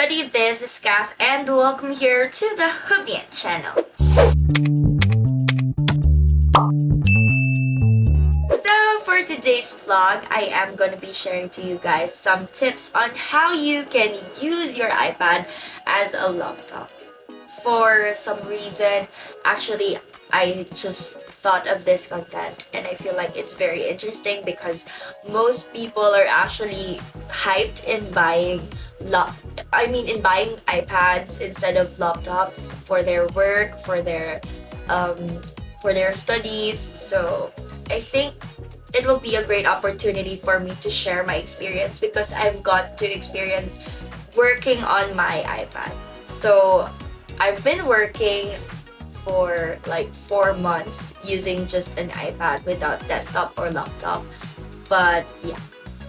everybody, this is Kath and welcome here to the HUBient channel. So for today's vlog, I am going to be sharing to you guys some tips on how you can use your iPad as a laptop. For some reason, actually, I just thought of this content and I feel like it's very interesting because most people are actually hyped in buying in buying iPads instead of laptops for their work, um, for their studies. So I think it will be a great opportunity for me to share my experience because I've got to experience working on my iPad. So I've been working for like 4 months using just an iPad without desktop or laptop. But yeah,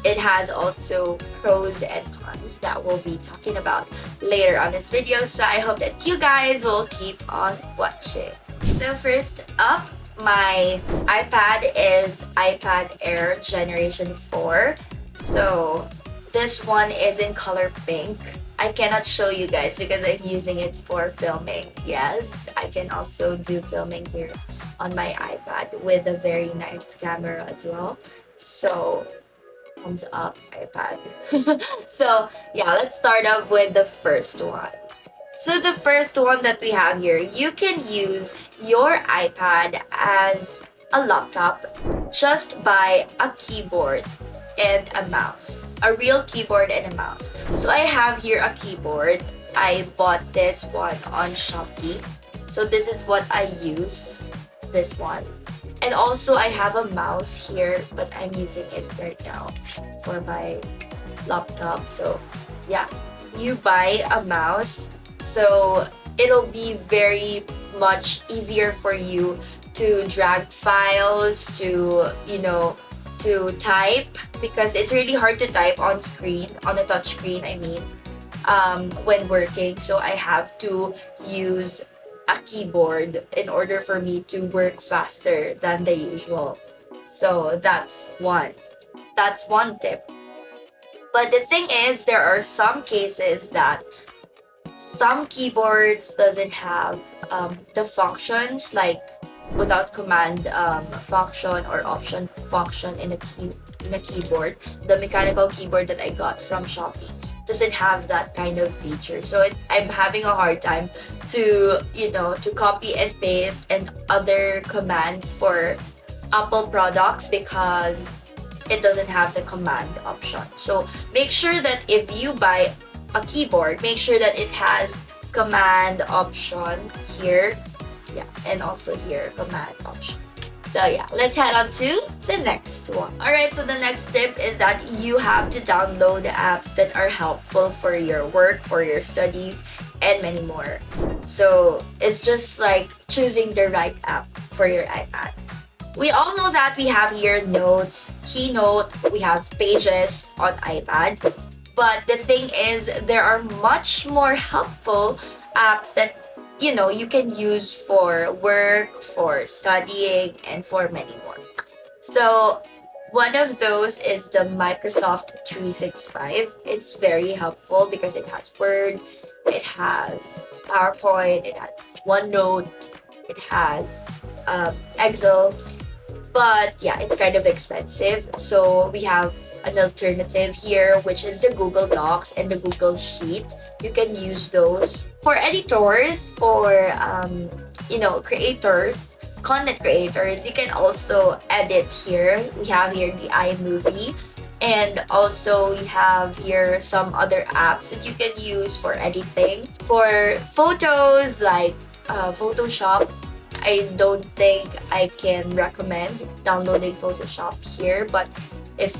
it has also pros and cons that we'll be talking about later on this video. So I hope that you guys will keep on watching. So first up, my iPad is iPad Air Generation 4. So this one is in color pink. I cannot show you guys because I'm using it for filming. Yes, I can also do filming here on my iPad with a very nice camera as well. So thumbs up, iPad. So yeah, let's start off with the first one. So the first one that we have here, you can use your iPad as a laptop just by a keyboard and a mouse. A real keyboard and a mouse. So I have here a keyboard. I bought this one on Shopee. So this is what I use, this one. And also I have a mouse here, but I'm using it right now for my laptop. So yeah, you buy a mouse, so it'll be very much easier for you to drag files, to type, because it's really hard to type on screen, on the touch screen, when working. So I have to use a keyboard in order for me to work faster than the usual. So that's one tip. But the thing is, there are some cases that some keyboards doesn't have the functions, like without command function or option function in a keyboard. The mechanical keyboard that I got from Shopee doesn't have that kind of feature. So I'm having a hard time to copy and paste and other commands for Apple products because it doesn't have the command option. So make sure that if you buy a keyboard, make sure that it has command option here. Yeah, and also here, command option. So yeah, let's head on to the next one. Alright, so the next tip is that you have to download apps that are helpful for your work, for your studies, and many more. So it's just like choosing the right app for your iPad. We all know that we have here Notes, Keynote, we have Pages on iPad. But the thing is, there are much more helpful apps that you can use for work, for studying, and for many more. So one of those is the Microsoft 365. It's very helpful because it has Word, it has PowerPoint, it has OneNote, it has Excel. But yeah, it's kind of expensive. So we have an alternative here, which is the Google Docs and the Google Sheet. You can use those for editors, for creators, content creators. You can also edit here. We have here the iMovie, and also we have here some other apps that you can use for editing. For photos, like Photoshop, I don't think I can recommend downloading Photoshop here, but if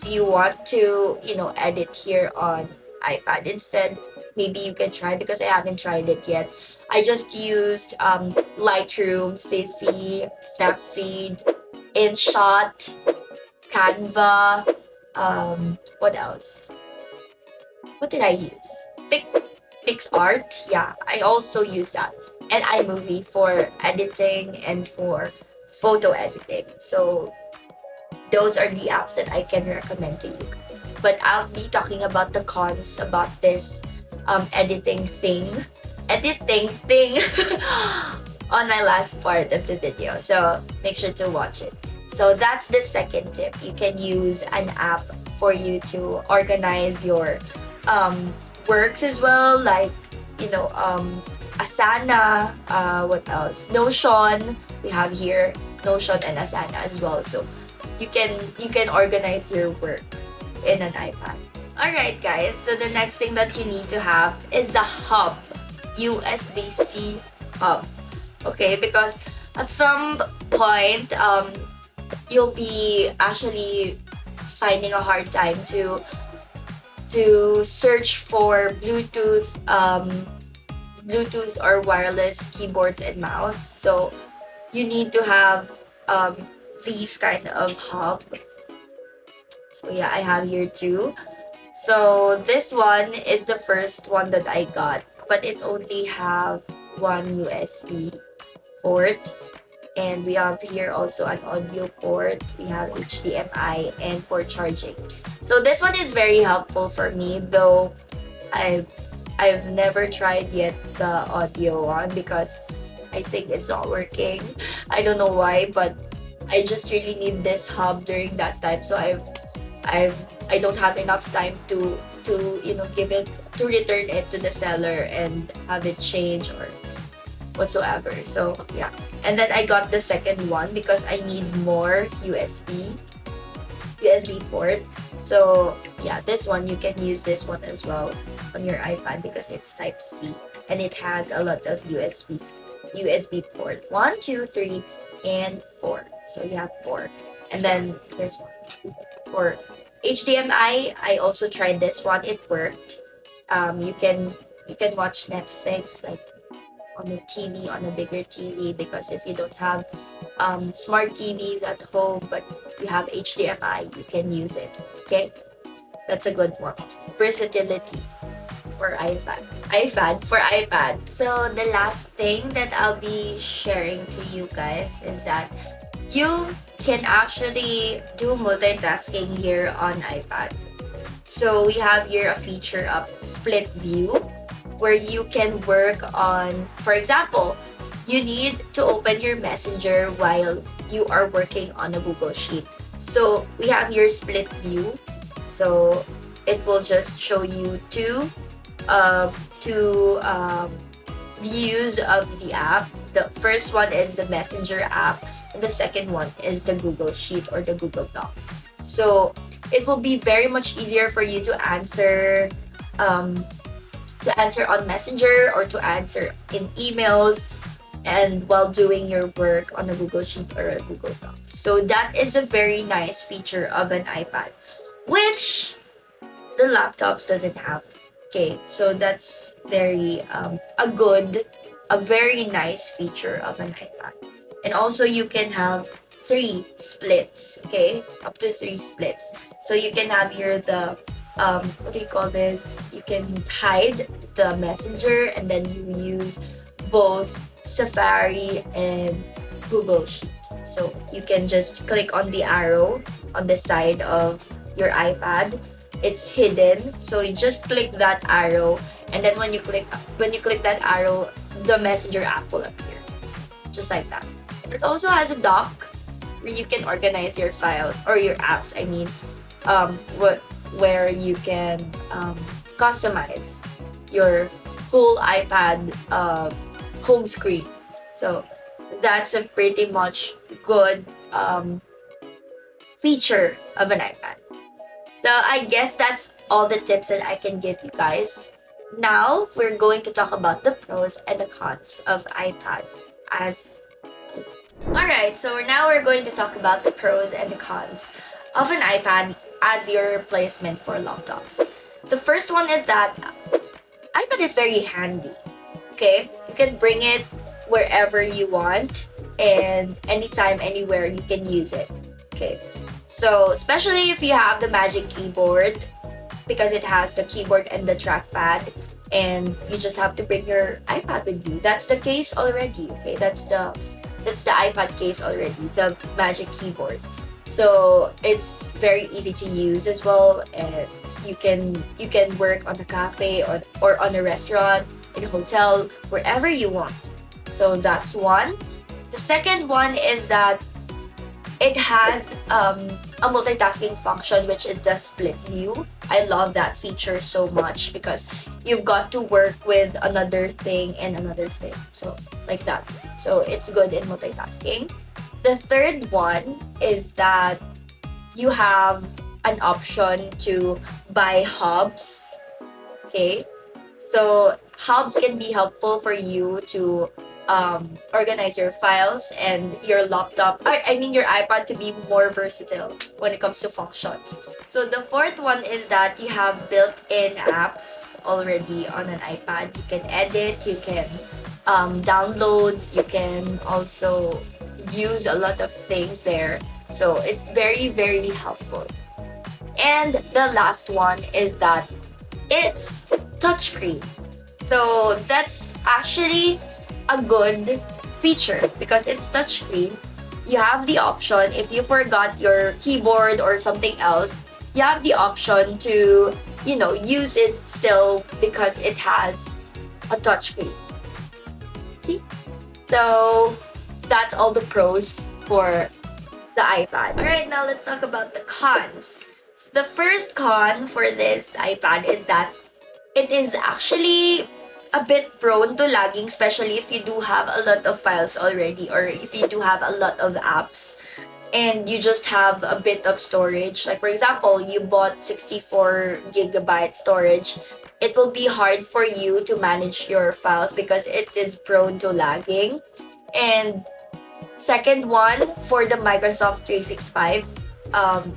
you want to edit here on iPad instead, maybe you can try, because I haven't tried it yet. I just used Lightroom, Stacey, Snapseed, InShot, Canva, what else? What did I use? PixArt, yeah, I also use that. And iMovie for editing and for photo editing. So those are the apps that I can recommend to you guys. But I'll be talking about the cons about this editing thing on my last part of the video. So make sure to watch it. So that's the second tip. You can use an app for you to organize your works as well, like Asana. What else? Notion. We have here Notion and Asana as well. So you can organize your work in an iPad. Alright guys, so the next thing that you need to have is a hub. USB-C hub. Okay, because at some point, you'll be actually finding a hard time to search for Bluetooth or wireless keyboards and mouse. So you need to have these kind of hub. So yeah, I have here too. So this one is the first one that I got, but it only have one USB port. And we have here also an audio port. We have HDMI and for charging. So this one is very helpful for me, though I've never tried yet the audio one because I think it's not working. I don't know why, but I just really need this hub during that time. So I don't have enough time to return it to the seller and have it change or whatsoever. So yeah, and then I got the second one because I need more USB port. So yeah, this one, you can use this one as well on your iPad because it's type C and it has a lot of USB port, 1, 2, 3 and 4. So you have 4. And then this one for HDMI. I also tried this one, it worked. You can watch Netflix like on a TV, on a bigger TV, because if you don't have smart TVs at home but you have HDMI, you can use it. Okay, that's a good one. Versatility for iPad. So the last thing that I'll be sharing to you guys is that you can actually do multitasking here on iPad. So we have here a feature of split view, where you can work on, for example, you need to open your Messenger while you are working on a Google Sheet. So we have here split view. So it will just show you two views of the app. The first one is the Messenger app, and the second one is the Google Sheet or the Google Docs. So it will be very much easier for you to answer on Messenger or to answer in emails and while doing your work on a Google Sheet or a Google Docs. So that is a very nice feature of an iPad, which the laptops doesn't have. Okay, so that's very a very nice feature of an iPad. And also you can have 3 splits, okay, up to 3 splits. So you can have here the what do you call this? You can hide the Messenger and then you use both Safari and Google Sheet. So you can just click on the arrow on the side of your iPad. It's hidden, so you just click that arrow, and then when you click that arrow, the Messenger app will appear, just like that. And it also has a dock where you can organize your files or your apps. I mean, where you can customize your whole iPad home screen. So that's a pretty much good feature of an iPad. So I guess that's all the tips that I can give you guys. Now we're going to talk about the pros and the cons of iPad as. Alright, so now we're going to talk about the pros and the cons of an iPad as your replacement for laptops. The first one is that iPad is very handy. Okay, you can bring it wherever you want and anytime, anywhere you can use it. Okay, so especially if you have the Magic Keyboard, because it has the keyboard and the trackpad, and you just have to bring your iPad with you. That's the case already. Okay, that's the iPad case already, the Magic Keyboard. So it's very easy to use as well, and you can work on a cafe or on a restaurant, in a hotel, wherever you want. So that's one. The second one is that it has a multitasking function, which is the split view. I love that feature so much because you've got to work with another thing and another thing. So, like that. So, it's good in multitasking. The third one is that you have an option to buy hubs. Okay? So, hubs can be helpful for you to organize your files and your laptop, I mean your iPad, to be more versatile when it comes to functions. So the fourth one is that you have built-in apps already on an iPad. You can edit, you can download, you can also use a lot of things there. So it's very, very helpful. And the last one is that it's touchscreen. So that's actually a good feature because it's touchscreen. You have the option, if you forgot your keyboard or something else, you have the option to, use it still because it has a touchscreen. See? So that's all the pros for the iPad. Alright, now let's talk about the cons. The first con for this iPad is that it is actually a bit prone to lagging, especially if you do have a lot of files already or if you do have a lot of apps and you just have a bit of storage. Like for example, you bought 64 gigabyte storage. It will be hard for you to manage your files because it is prone to lagging. And second one, for the Microsoft 365,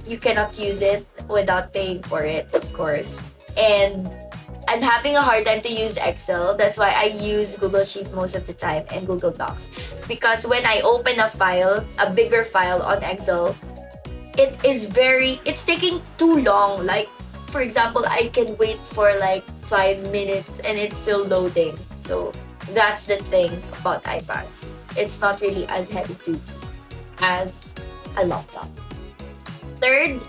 you cannot use it without paying for it, of course. And I'm having a hard time to use Excel. That's why I use Google Sheet most of the time and Google Docs. Because when I open a file, a bigger file on Excel, it's taking too long. Like, for example, I can wait for like 5 minutes and it's still loading. So that's the thing about iPads. It's not really as heavy duty as a laptop. Third,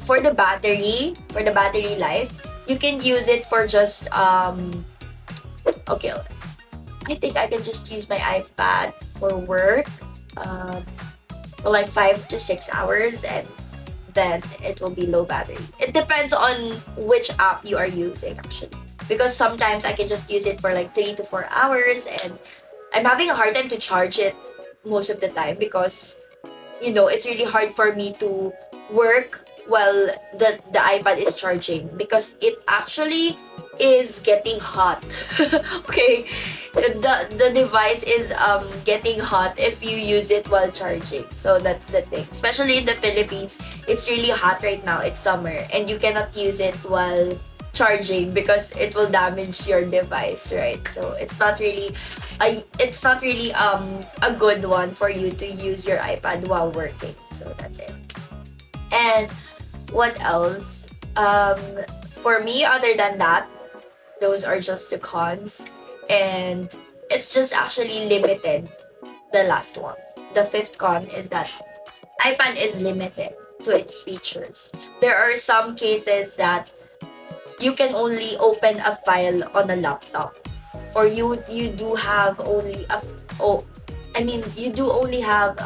for the battery life, you can use it for just okay, I think I can just use my iPad for work for like 5 to 6 hours, and then it will be low battery. It depends on which app you are using actually, because sometimes I can just use it for like 3 to 4 hours, and I'm having a hard time to charge it most of the time because it's really hard for me to work while the iPad is charging because it actually is getting hot. Okay, the device is getting hot if you use it while charging. So that's the thing. Especially in the Philippines, it's really hot right now. It's summer and you cannot use it while charging because it will damage your device, right? So it's not really a good one for you to use your iPad while working. So that's it. And what else? For me, other than that, those are just the cons. And it's just actually limited, the last one. The fifth con is that iPad is limited to its features. There are some cases that you can only open a file on a laptop, or you do have only you do only have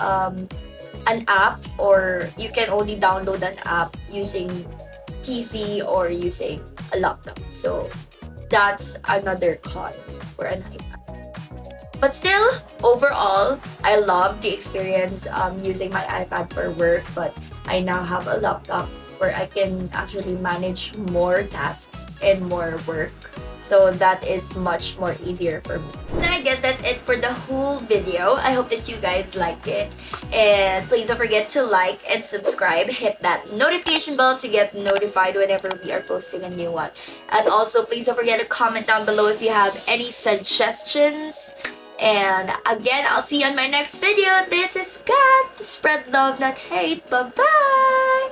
an app, or you can only download an app using PC or using a laptop. So that's another con for an iPad. But still, overall, I love the experience using my iPad for work, but I now have a laptop where I can actually manage more tasks and more work. So that is much more easier for me. So I guess that's it for the whole video. I hope that you guys liked it. And please don't forget to like and subscribe. Hit that notification bell to get notified whenever we are posting a new one. And also, please don't forget to comment down below if you have any suggestions. And again, I'll see you on my next video. This is Kath. Spread love, not hate. Bye-bye.